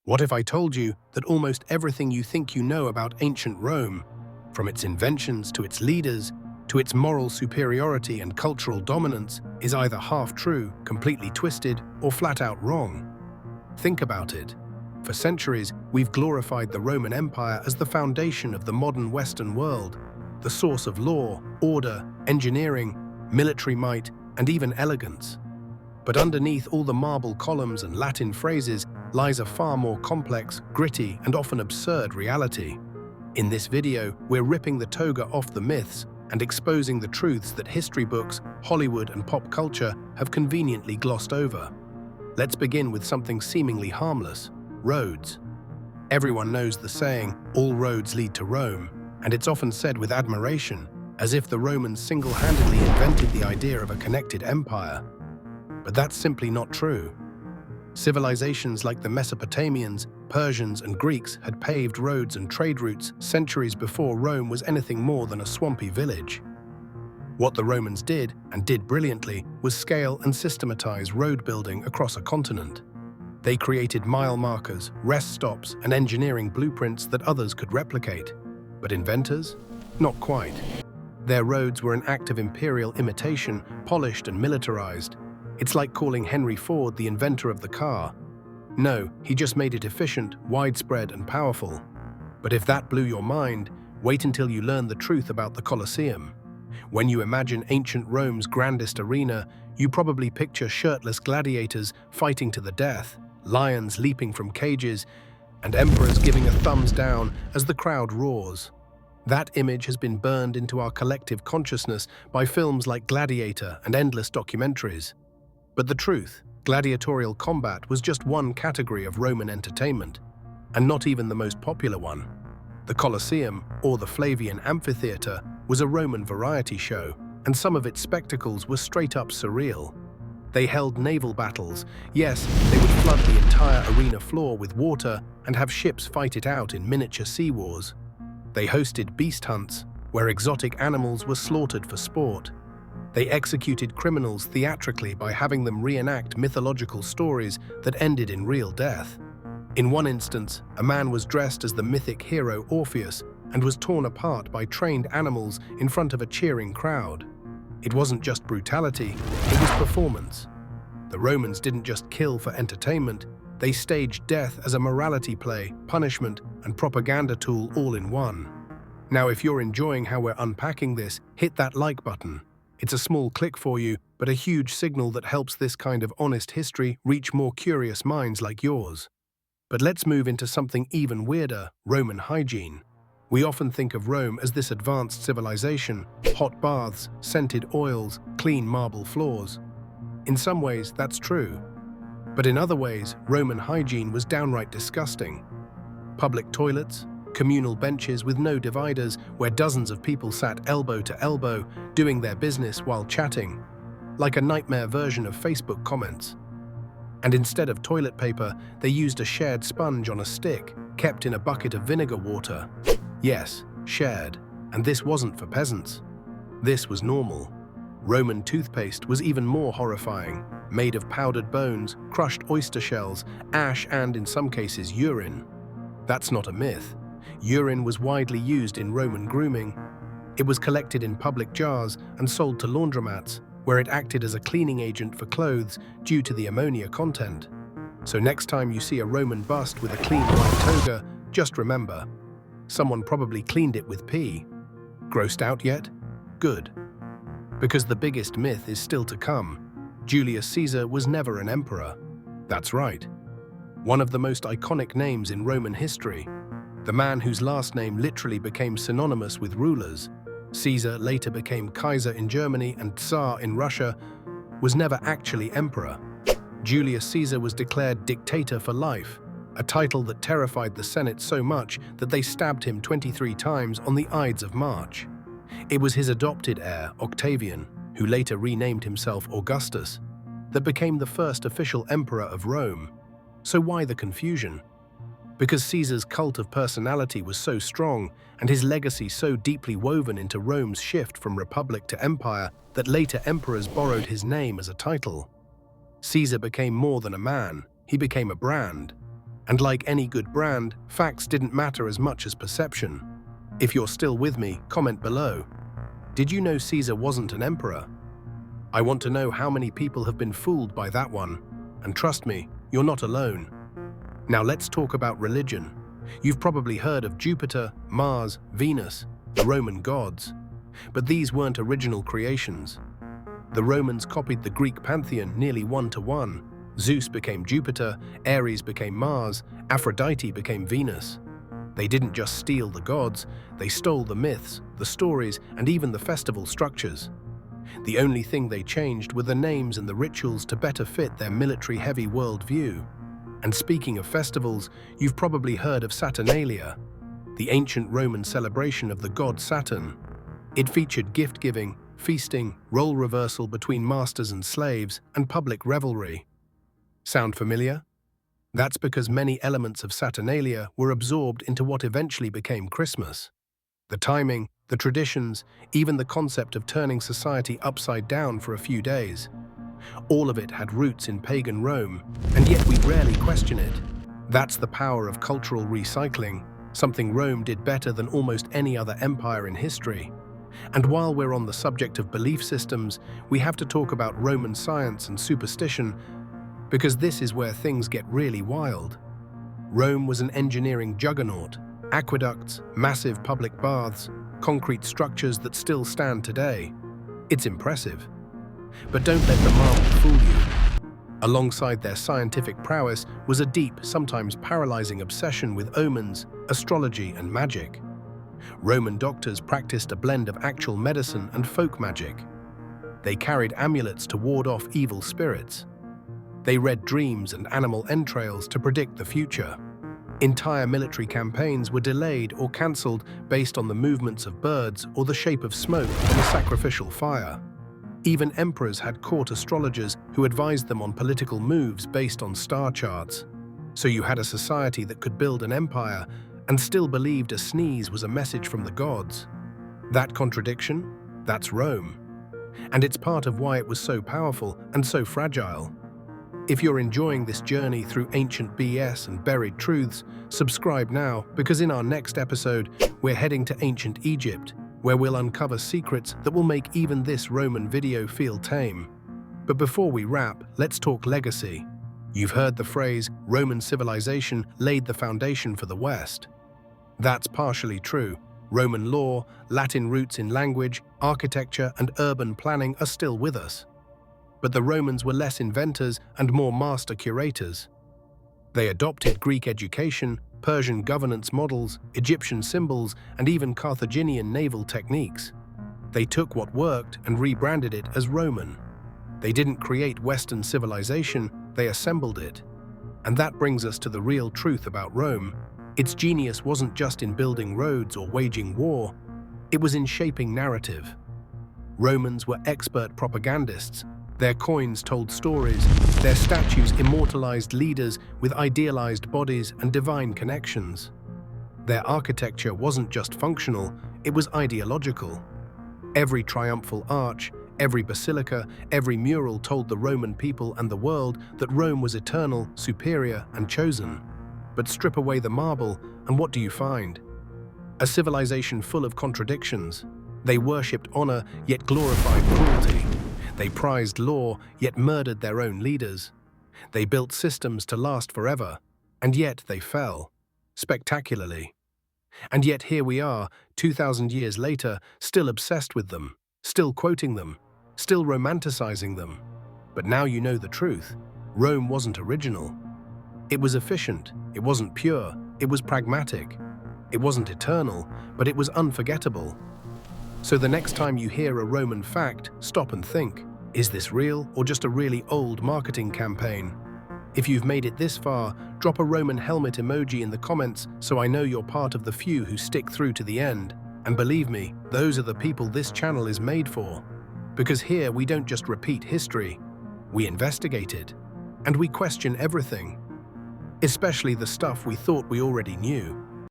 What if I told you that almost everything you think you know about ancient Rome, from its inventions to its leaders, to its moral superiority and cultural dominance, is either half true, completely twisted, or flat out wrong? Think about it. For centuries, we've glorified the Roman Empire as the foundation of the modern Western world, the source of law, order, engineering, military might, and even elegance. But underneath all the marble columns and Latin phrases lies a far more complex, gritty, and often absurd reality. In this video, we're ripping the toga off the myths and exposing the truths that history books, Hollywood, and pop culture have conveniently glossed over. Let's begin with something seemingly harmless: roads. Everyone knows the saying, "All roads lead to Rome," and it's often said with admiration, as if the Romans single-handedly invented the idea of a connected empire. But that's simply not true. Civilizations like the Mesopotamians, Persians, and Greeks had paved roads and trade routes centuries before Rome was anything more than a swampy village. What the Romans did, and did brilliantly, was scale and systematize road building across a continent. They created mile markers, rest stops, and engineering blueprints that others could replicate. But inventors? Not quite. Their roads were an act of imperial imitation, polished and militarized. It's like calling Henry Ford the inventor of the car. No, he just made it efficient, widespread, and powerful. But if that blew your mind, wait until you learn the truth about the Colosseum. When you imagine ancient Rome's grandest arena, you probably picture shirtless gladiators fighting to the death, lions leaping from cages, and emperors giving a thumbs down as the crowd roars. That image has been burned into our collective consciousness by films like Gladiator and endless documentaries. But the truth, gladiatorial combat was just one category of Roman entertainment, and not even the most popular one. The Colosseum, or the Flavian Amphitheater, was a Roman variety show, and some of its spectacles were straight-up surreal. They held naval battles. Yes, they would flood the entire arena floor with water and have ships fight it out in miniature sea wars. They hosted beast hunts, where exotic animals were slaughtered for sport. They executed criminals theatrically by having them reenact mythological stories that ended in real death. In one instance, a man was dressed as the mythic hero Orpheus and was torn apart by trained animals in front of a cheering crowd. It wasn't just brutality, it was performance. The Romans didn't just kill for entertainment, they staged death as a morality play, punishment, and propaganda tool all in one. Now, if you're enjoying how we're unpacking this, hit that like button. It's a small click for you, but a huge signal that helps this kind of honest history reach more curious minds like yours. But let's move into something even weirder: Roman hygiene. We often think of Rome as this advanced civilization: hot baths, scented oils, clean marble floors. In some ways, that's true. But in other ways, Roman hygiene was downright disgusting. Public toilets, communal benches with no dividers where dozens of people sat elbow to elbow, doing their business while chatting, like a nightmare version of Facebook comments. And instead of toilet paper, they used a shared sponge on a stick, kept in a bucket of vinegar water. Yes, shared. And this wasn't for peasants. This was normal. Roman toothpaste was even more horrifying, made of powdered bones, crushed oyster shells, ash, and, in some cases, urine. That's not a myth. Urine was widely used in Roman grooming. It was collected in public jars and sold to laundromats, where it acted as a cleaning agent for clothes due to the ammonia content. So next time you see a Roman bust with a clean white toga, just remember, someone probably cleaned it with pee. Grossed out yet? Good. Because the biggest myth is still to come. Julius Caesar was never an emperor. That's right. One of the most iconic names in Roman history. The man whose last name literally became synonymous with rulers. Caesar later became Kaiser in Germany and Tsar in Russia, was never actually emperor. Julius Caesar was declared dictator for life, a title that terrified the Senate so much that they stabbed him 23 times on the Ides of March. It was his adopted heir, Octavian, who later renamed himself Augustus, that became the first official emperor of Rome. So why the confusion? Because Caesar's cult of personality was so strong and his legacy so deeply woven into Rome's shift from republic to empire that later emperors borrowed his name as a title. Caesar became more than a man, he became a brand. And like any good brand, facts didn't matter as much as perception. If you're still with me, comment below. Did you know Caesar wasn't an emperor? I want to know how many people have been fooled by that one. And trust me, you're not alone. Now let's talk about religion. You've probably heard of Jupiter, Mars, Venus, the Roman gods. But these weren't original creations. The Romans copied the Greek pantheon nearly 1-to-1. Zeus became Jupiter, Ares became Mars, Aphrodite became Venus. They didn't just steal the gods, they stole the myths, the stories, and even the festival structures. The only thing they changed were the names and the rituals to better fit their military-heavy worldview. And speaking of festivals, you've probably heard of Saturnalia, the ancient Roman celebration of the god Saturn. It featured gift-giving, feasting, role reversal between masters and slaves, and public revelry. Sound familiar? That's because many elements of Saturnalia were absorbed into what eventually became Christmas. The timing, the traditions, even the concept of turning society upside down for a few days. All of it had roots in pagan Rome, and yet we rarely question it. That's the power of cultural recycling, something Rome did better than almost any other empire in history. And while we're on the subject of belief systems, we have to talk about Roman science and superstition, because this is where things get really wild. Rome was an engineering juggernaut, aqueducts, massive public baths, concrete structures that still stand today. It's impressive. But don't let the marble fool you. Alongside their scientific prowess was a deep, sometimes paralyzing obsession with omens, astrology, and magic. Roman doctors practiced a blend of actual medicine and folk magic. They carried amulets to ward off evil spirits. They read dreams and animal entrails to predict the future. Entire military campaigns were delayed or cancelled based on the movements of birds or the shape of smoke from a sacrificial fire. Even emperors had court astrologers who advised them on political moves based on star charts. So you had a society that could build an empire and still believed a sneeze was a message from the gods. That contradiction? That's Rome. And it's part of why it was so powerful and so fragile. If you're enjoying this journey through ancient BS and buried truths, subscribe now, because in our next episode, we're heading to ancient Egypt, where we'll uncover secrets that will make even this Roman video feel tame. But before we wrap, let's talk legacy. You've heard the phrase, Roman civilization laid the foundation for the West. That's partially true. Roman law, Latin roots in language, architecture, and urban planning are still with us. But the Romans were less inventors and more master curators. They adopted Greek education, Persian governance models, Egyptian symbols, and even Carthaginian naval techniques. They took what worked and rebranded it as Roman. They didn't create Western civilization, they assembled it. And that brings us to the real truth about Rome. Its genius wasn't just in building roads or waging war, it was in shaping narrative. Romans were expert propagandists. Their coins told stories, their statues immortalized leaders with idealized bodies and divine connections. Their architecture wasn't just functional, it was ideological. Every triumphal arch, every basilica, every mural told the Roman people and the world that Rome was eternal, superior, and chosen. But strip away the marble, and what do you find? A civilization full of contradictions. They worshipped honor, yet glorified cruelty. They prized law, yet murdered their own leaders. They built systems to last forever, and yet they fell, spectacularly. And yet here we are, 2,000 years later, still obsessed with them, still quoting them, still romanticizing them. But now you know the truth. Rome wasn't original. It was efficient, it wasn't pure, it was pragmatic. It wasn't eternal, but it was unforgettable. So the next time you hear a Roman fact, stop and think, is this real or just a really old marketing campaign? If you've made it this far, drop a Roman helmet emoji in the comments so I know you're part of the few who stick through to the end. And believe me, those are the people this channel is made for. Because here we don't just repeat history, we investigate it. And we question everything. Especially the stuff we thought we already knew.